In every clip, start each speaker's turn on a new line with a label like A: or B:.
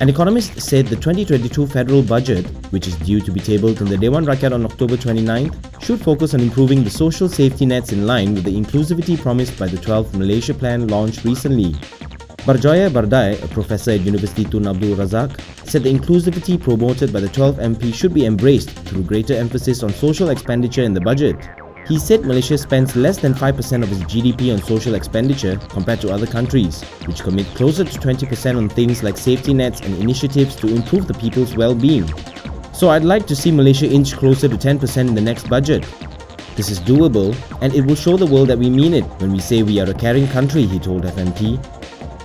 A: An economist said the 2022 federal budget, which is due to be tabled in the Dewan Rakyat on October 29th, should focus on improving the social safety nets in line with the inclusivity promised by the 12th Malaysia Plan launched recently. Barjoya Bardai, a professor at University Tun Abdul Razak, said the inclusivity promoted by the 12 MP should be embraced through greater emphasis on social expenditure in the budget. He said Malaysia spends less than 5% of its GDP on social expenditure compared to other countries, which commit closer to 20% on things like safety nets and initiatives to improve the people's well-being. So I'd like to see Malaysia inch closer to 10% in the next budget. This is doable, and it will show the world that we mean it when we say we are a caring country, he told FMT.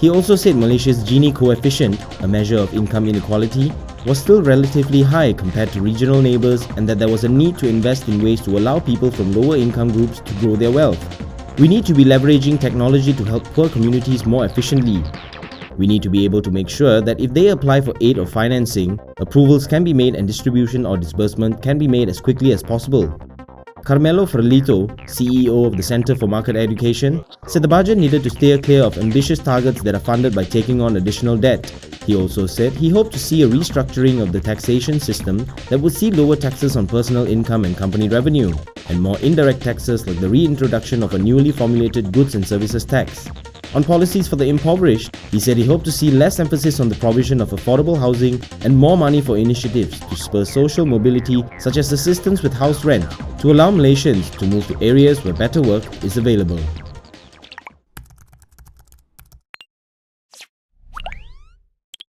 A: He also said Malaysia's Gini coefficient, a measure of income inequality, was still relatively high compared to regional neighbours and that there was a need to invest in ways to allow people from lower income groups to grow their wealth. We need to be leveraging technology to help poor communities more efficiently. We need to be able to make sure that if they apply for aid or financing, approvals can be made and distribution or disbursement can be made as quickly as possible. Carmelo Ferlito, CEO of the Centre for Market Education, said the budget needed to steer clear of ambitious targets that are funded by taking on additional debt. He also said he hoped to see a restructuring of the taxation system that would see lower taxes on personal income and company revenue, and more indirect taxes like the reintroduction of a newly formulated goods and services tax. On policies for the impoverished, he said he hoped to see less emphasis on the provision of affordable housing and more money for initiatives to spur social mobility such as assistance with house rent to allow Malaysians to move to areas where better work is available.